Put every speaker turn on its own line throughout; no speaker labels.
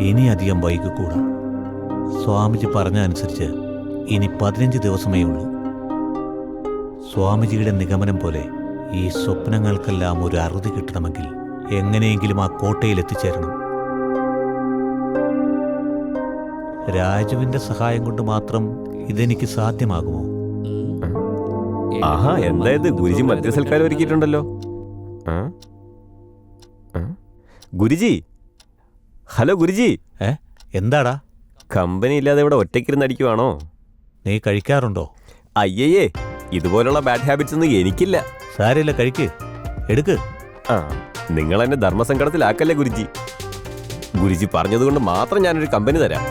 ഇനി അധികം വൈകിക്കൂടാ. സ്വാമിജി പറഞ്ഞ അനുസരിച്ച് ഇനി 15 ദിവസമേ ഉള്ളൂ. സ്വാമിജിയുടെ നിഗമനം പോലെ ഈ സ്വപ്നങ്ങൾക്കെല്ലാം ഒരു അറുതി കിട്ടണമെങ്കിൽ എങ്ങനെയെങ്കിലും ആ കോട്ടയിൽ എത്തിച്ചേരണം. രാജുവിന്റെ സഹായം കൊണ്ട് മാത്രം ഇതെനിക്ക് സാധ്യമാകുമോ?
ആഹാ, എന്തായത് ഗുരുജി മദ്യസൽക്കാരം ഒരുക്കിയിട്ടുണ്ടല്ലോ. ഗുരുജി, ഹലോ ഗുരുജി.
എന്താടാ?
കമ്പനി ഇല്ലാതെ ഇവിടെ ഒറ്റയ്ക്കിരുന്ന് അടിക്കുവാണോ?
നീ കഴിക്കാറുണ്ടോ?
അയ്യേ, ഇതുപോലുള്ള ബാഡ് ഹാബിറ്റ്സ് ഒന്നും എനിക്കില്ല.
സാരമില്ല, കഴിക്ക്, എടുക്ക്.
നിങ്ങൾ എന്നെ ധർമ്മസങ്കടത്തിലാക്കല്ലേ ഗുരുജി. ഗുരുജി പറഞ്ഞതുകൊണ്ട് മാത്രം ഞാനൊരു കമ്പനി തരാം.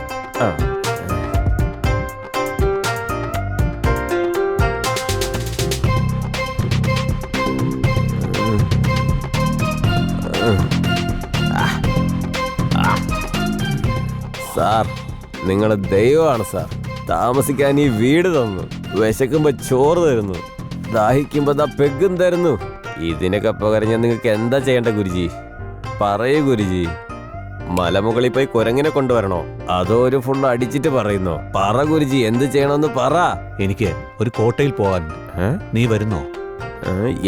സാർ, നിങ്ങൾ ദൈവമാണ് സാർ. താമസിക്കാൻ ഈ വീട് തന്നു, വിശക്കുമ്പോ ചോറ് തരുന്നു, ദാഹിക്കുമ്പോ പെഗും തരുന്നു. ഇതിനൊക്കെ പകരം ഞാൻ നിങ്ങൾക്ക് എന്താ ചെയ്യേണ്ട ഗുരുജി? പറയൂ ഗുരുജി. മലമുകളിൽ പോയി കുരങ്ങിനെ കൊണ്ടുവരണോ, അതോ ഒരു ഫുൾ അടിച്ചിട്ട് പറയുന്നോ? പറ ഗുരുജി, എന്ത് ചെയ്യണമെന്ന് പറ.
എനിക്ക് ഒരു കോട്ടയിൽ പോകാനുണ്ട്. നീ വരുന്നോ?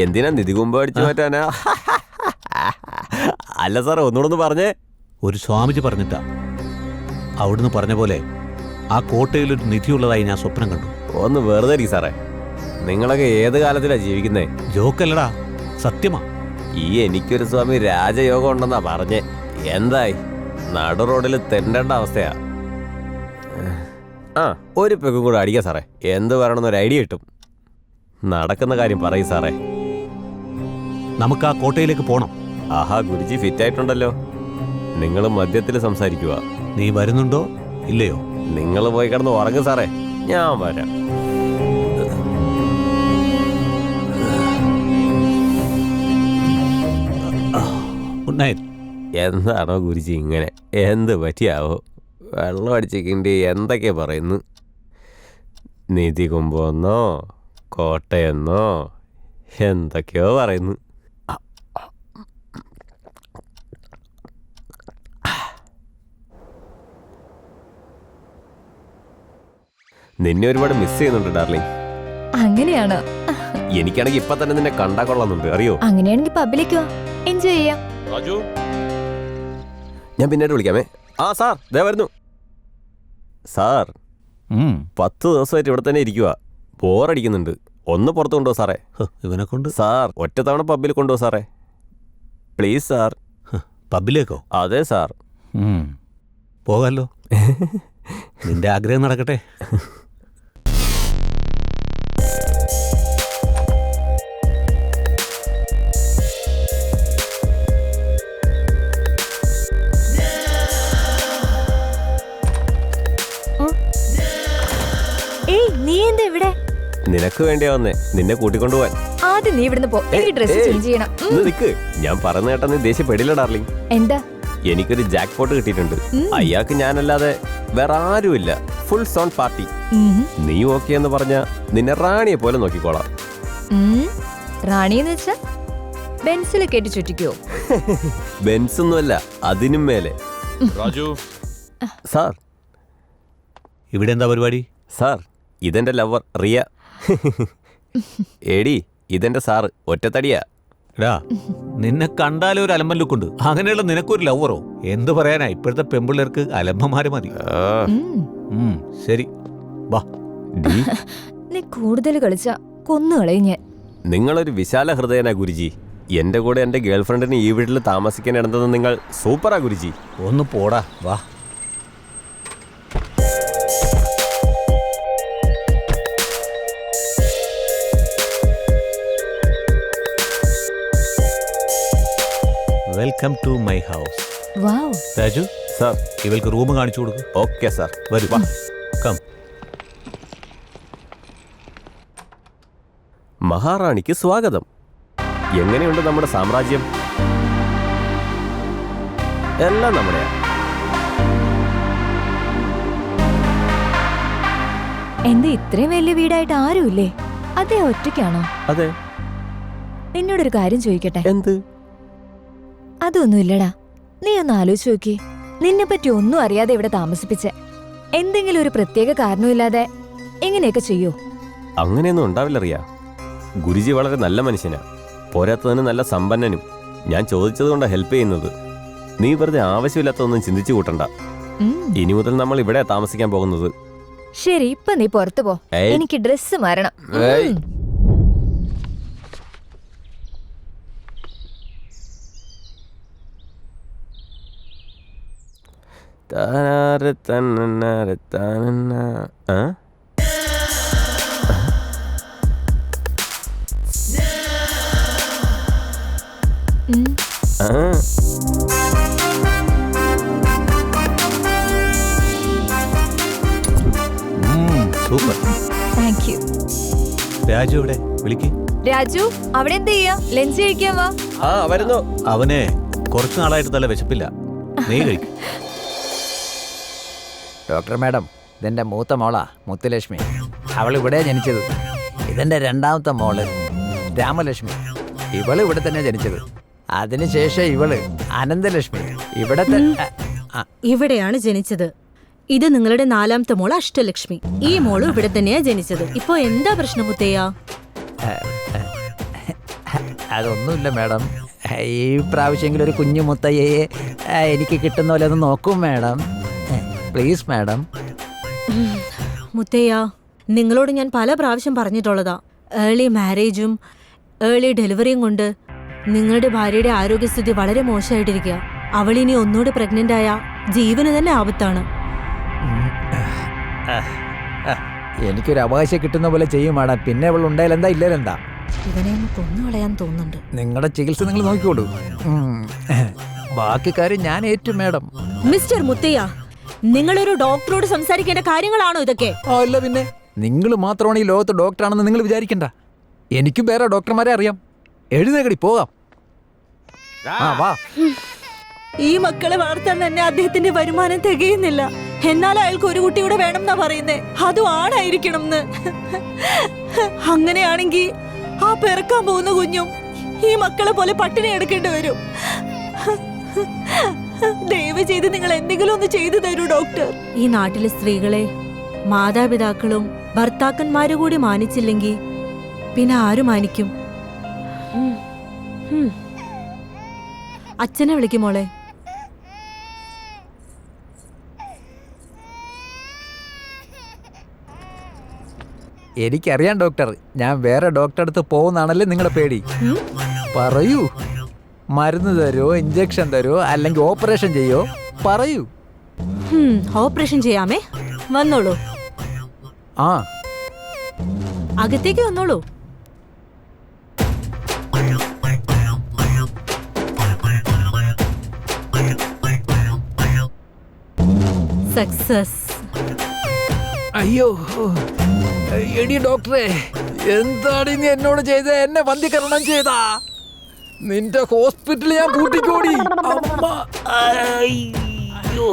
എന്തിനാ നിധി കുമ്പ അടിച്ചു മാറ്റാനാ? അല്ല സാറേ, ഒന്നുകൂടെ പറഞ്ഞേ.
ഒരു സ്വാമിജി പറഞ്ഞിട്ടാ. അവിടുന്ന് പറഞ്ഞ പോലെ ആ കോട്ടയിൽ ഒരു നിധിയുള്ളതായി ഞാൻ സ്വപ്നം കണ്ടു.
ഒന്ന് വെറുതെ ഇരിക്കും സാറേ. നിങ്ങളൊക്കെ ഏത് കാലത്തിലാ ജീവിക്കുന്നേ?
ജോക്കല്ലടാ, സത്യമാ.
ഈ എനിക്കൊരു സ്വാമി രാജയോഗം ഉണ്ടെന്നാ പറഞ്ഞേ. എന്തായി? നടു റോഡിൽ തെണ്ടേണ്ട അവസ്ഥയാ. ഒരു പെഗും കൂടെ അടിക്കാം സാറേ. എന്ത് പറയണമെന്നൊരു ഐഡിയ കിട്ടും. നടക്കുന്ന കാര്യം പറയും സാറേ.
നമുക്ക് ആ കോട്ടയിലേക്ക് പോണം.
ആഹാ, ഗുരുജി ഫിറ്റായിട്ടുണ്ടല്ലോ. നിങ്ങൾ മദ്യത്തിൽ സംസാരിക്കുക.
നീ വരുന്നുണ്ടോ ഇല്ലയോ?
നിങ്ങൾ പോയി കിടന്ന് ഉറങ്ങും സാറേ, ഞാൻ വരാം.
Good night.
എന്താണോ ഗുരുജി ഇങ്ങനെ? എന്ത് പറ്റിയാവോ? വെള്ളം അടിച്ചിട്ട് എന്തൊക്കെ പറയുന്നു? നിധി കുമ്പോന്നോ കോട്ടയെന്നോ എന്തൊക്കെയോ പറയുന്നു. നിന്നെ ഒരുപാട് മിസ് ചെയ്യുന്നുണ്ട് ഡാർലിംഗ്.
അങ്ങനെയാണോ?
എനിക്കാണെങ്കിൽ ഇപ്പൊ തന്നെ നിന്നെ കണ്ടാ കൊള്ളാന്നുണ്ട്, അറിയോ?
അങ്ങനെയാണെങ്കിൽ പബ്ബിലേക്കോ, എൻജോയ് ചെയ്യാം.
രാജു, ഞാൻ പിന്നീട് വിളിക്കാമേ. സാർ, ദേ വരുന്നു. സാർ, 10 ദിവസമായിട്ട് ഇവിടെ തന്നെ ഇരിക്കുക. ബോറടിക്കുന്നുണ്ട്. ഒന്ന് പുറത്ത് കൊണ്ടുപോ സാറേ.
ഇവനെ കൊണ്ട്
സാർ, ഒറ്റ തവണ പബ്ബിൽ കൊണ്ടുപോ സാറേ, പ്ലീസ് സാർ.
പബ്ബിലേക്കോ?
അതെ സാർ.
പോകാലോ. നിന്റെ ആഗ്രഹം നടക്കട്ടെ.
നീ എന്താ ഇവിടെ?
നിനക്ക് വേണ്ടിയാ വന്നേ, നിന്നെ കൂട്ടിക്കൊണ്ടുപോവാൻ.
ആദ്യം നീ ഇവിടുന്ന് പോ. എനിക്ക് ഡ്രസ് ചേഞ്ച് ചെയ്യണം.
നിക്ക്, ഞാൻ പറയുന്ന കേട്ടാ നീ ദേഷ്യപ്പെടില്ല ഡാർലിംഗ്.
എന്താ?
എനിക്കൊരു ജാക്ക് പോട്ട് കിട്ടിയിട്ടുണ്ട്. അയാൾക്ക് ഞാനല്ലാതെ വേറെ ആരുമില്ല. Full zone party. നീ ഓക്കെ എന്ന് പറഞ്ഞ നിന്നെ റാണിയെ പോലെ നോക്കിക്കോളാം.
റാണിയെന്ന് വെച്ചാ ബെൻസിൽ കേട്ടി ചുറ്റിക്കോ?
ബെൻസ് ഒന്നുമല്ല, അതിനും മേലെ.
രാജു
സാർ,
ഇവിടെ എന്താ പരിപാടി?
സാർ, ഇതെന്റെ ലവർ റിയ. ഏടി, ഇതെന്റെ സാറ്, ഒറ്റത്തടിയാ.
എടാ, നിന്നെ കണ്ടാലും ഒരു അലമ്പൻ ലുക്കുണ്ട്. അങ്ങനെയുള്ള നിനക്കൊരു ലവറോ? എന്ത് പറയാനാ, ഇപ്പോഴത്തെ പെമ്പിള്ളേർക്ക് അലമ്പന്മാര് മതി. ശരി, വാ.
നീ കൂടുതൽ കളിച്ച കൊന്നുകളയും ഞാൻ.
നിങ്ങളൊരു വിശാല ഹൃദയനാ ഗുരുജി. എന്റെ കൂടെ എന്റെ ഗേൾഫ്രണ്ടിന് ഈ വീട്ടിൽ താമസിക്കാൻ ഇടന്നത് നിങ്ങൾ സൂപ്പറാ ഗുരുജി.
ഒന്ന് പോടാ, വാ. Welcome to my house.
Wow.
Raju
sir,
ഇവൾക്ക് റൂം കാണിച്ചു കൊടുക്കും.
Okay sir.
വരൂ, വാ, കം.
മഹാറാണിക്ക് സ്വാഗതം. എങ്ങനെയുണ്ട് നമ്മുടെ സാമ്രാജ്യം? എല്ലാം നമ്മുടെയാ.
എന്താ ഇത്രയും വലിയ വീടായിട്ട് ആരുമില്ലേ? അതേ ഒറ്റയ്ക്കാണോ?
അതെ.
നിന്നോടൊരു കാര്യം ചോദിക്കട്ടെ?
എന്ത്?
അതൊന്നുമില്ലടാ, നീ ഒന്ന് ആലോചിച്ച് നോക്കി. നിന്നെ പറ്റി ഒന്നും അറിയാതെ ഇവിടെ താമസിപ്പിച്ച് എന്തെങ്കിലും ഒരു പ്രത്യേക കാരണമില്ലാതെ എങ്ങനെയൊക്കെ ചെയ്യൂ?
അങ്ങനെയൊന്നും ഉണ്ടാവില്ല റിയ. ഗുരുജി വളരെ നല്ല മനുഷ്യനാ, പോരാത്തതിന് നല്ല സമ്പന്നനും. ഞാൻ ചോദിച്ചതുകൊണ്ടാണ് ഹെൽപ്പ് ചെയ്യുന്നത്. നീ വെറുതെ ആവശ്യമില്ലാത്തതൊന്നും ചിന്തിച്ചു കൂട്ടണ്ട. ഇനി മുതൽ നമ്മൾ ഇവിടെ താമസിക്കാൻ പോകുന്നത്.
ശരി, ഇപ്പൊ നീ പുറത്തു പോ.
ഏയ്.
എനിക്ക് ഡ്രസ്സ് മാറണം.
ഏയ്. താനാരെ തന്നനാരെ താനന്നാ. ആ?
ഉം.
ആ.
സൂപ്പർ.
Thank you.
രാജു എവിടെ? വിളിക്ക്.
രാജു, അവിടെ എന്ത് ചെയ്യാ? ലഞ്ച് കഴിക്കാൻ വാ.
ആ വരുന്നു.
അവനെ കുറച്ചു നാളായിട്ട് നല്ല വിശപ്പില്ല. നീ കഴിക്കും.
ഡോക്ടർ മാഡം, ഇതെൻ്റെ മൂത്ത മോളാ മുത്തുലക്ഷ്മി. അവൾ ഇവിടെ ജനിച്ചത്. ഇതെൻ്റെ രണ്ടാമത്തെ മോള് രാമലക്ഷ്മി. ഇവള് ഇവിടെ തന്നെ ജനിച്ചത്. അതിനുശേഷം ഇവള് അനന്തലക്ഷ്മി ഇവിടത്തെ
ഇവിടെയാണ് ജനിച്ചത്. ഇത് നിങ്ങളുടെ നാലാമത്തെ മോള് അഷ്ടലക്ഷ്മി. ഈ മോള് ഇവിടെ തന്നെയാ ജനിച്ചത്. ഇപ്പൊ എന്താ പ്രശ്നം മുത്തയ്യ?
അതൊന്നുമില്ല മാഡം. ഈ പ്രാവശ്യമെങ്കിലും ഒരു കുഞ്ഞു മുത്തയ്യയെ എനിക്ക് കിട്ടുന്ന പോലെ ഒന്ന് നോക്കും മാഡം. Please madam.
മുത്തയ്യ, നിങ്ങളോട് ഞാൻ പല പ്രാവശ്യം പറഞ്ഞിട്ടുള്ളതാ, ഏർലി മാരേജും ഏർലി ഡെലിവറിയും കൊണ്ട് നിങ്ങളുടെ ഭാര്യയുടെ ആരോഗ്യസ്ഥിതി വളരെ മോശമായിട്ടിരിക്കുക. അവളിനി ഒന്നുകൂടെ പ്രഗ്നന്റ് ആയ ജീവന് തന്നെ ആപത്താണ്.
എനിക്കൊരു അവകാശം കിട്ടുന്ന പോലെ ചെയ്യും മാഡം. പിന്നെ അവൾ ഉണ്ടായാലെന്താ ഇല്ലേലെന്താ?
ഇവനെ ഒന്ന് കൊന്നുകളയാൻ തോന്നുന്നുണ്ട്.
നിങ്ങളുടെ ചികിത്സ നിങ്ങൾ നോക്കിക്കോളൂ. ബാക്കി കാര്യം ഞാൻ ഏറ്റു മാഡം.
മിസ്റ്റർ മുത്തയ്യ, നിങ്ങളൊരു ഡോക്ടറോട് സംസാരിക്കേണ്ട കാര്യങ്ങളാണോ ഇതൊക്കെ?
അല്ല പിന്നെ, നിങ്ങൾ മാത്രമാണ് ഈ ലോകത്ത് ഡോക്ടറാണെന്ന് നിങ്ങൾ വിചാരിക്കണ്ട. എനിക്കും വേറെ ഡോക്ടർമാരെ അറിയാം. എഴുന്നേക്കടി പോകാം. ആ വാ.
ഈ മക്കളെ വളർത്താൻ തന്നെ അദ്ദേഹത്തിന്റെ വരുമാനം തികയുന്നില്ല. എന്നാൽ അയാൾക്ക് ഒരു കുട്ടിയുടെ വേണം എന്നാ പറയുന്നേ, അതും ആണായിരിക്കണം എന്ന്. അങ്ങനെയാണെങ്കിൽ ആ പിറക്കാൻ പോകുന്ന കുഞ്ഞും ഈ മക്കളെ പോലെ പട്ടിണി എടുക്കേണ്ടി വരും. ദയവ് ചെയ്ത് നിങ്ങൾ എന്തെങ്കിലും ഒന്ന് ചെയ്തു തരൂ ഡോക്ടർ. ഈ നാട്ടിലെ സ്ത്രീകളെ മാതാപിതാക്കളും ഭർത്താക്കന്മാരും കൂടി മാനിച്ചില്ലെങ്കിൽ പിന്നെ ആര് മാനിക്കും? അച്ഛനെ വിളിക്കും മോളെ.
എനിക്കറിയാം ഡോക്ടർ, ഞാൻ വേറെ ഡോക്ടറെ അടുത്ത് പോകുന്നാണല്ലേ നിങ്ങളുടെ പേടി. പറയൂ, മരുന്ന് തരോ, ഇഞ്ചക്ഷൻ തരോ, അല്ലെങ്കിൽ ഓപ്പറേഷൻ ചെയ്യോ? പറയൂ.
ഓപ്പറേഷൻ ചെയ്യാമേ, വന്നോളൂ.
ആ
അകത്തേക്ക് വന്നോളൂ. സക്സസ്.
അയ്യോ, എടി ഡോക്ടറെ, എന്താണ് നീ എന്നോട് ചെയ്ത? എന്നെ വന്ധ്യകരണം ചെയ്താ? നിന്റെ ഹോസ്പിറ്റലിൽ ഞാൻ പൂട്ടിക്കോടി. അമ്മ, അയ്യോ,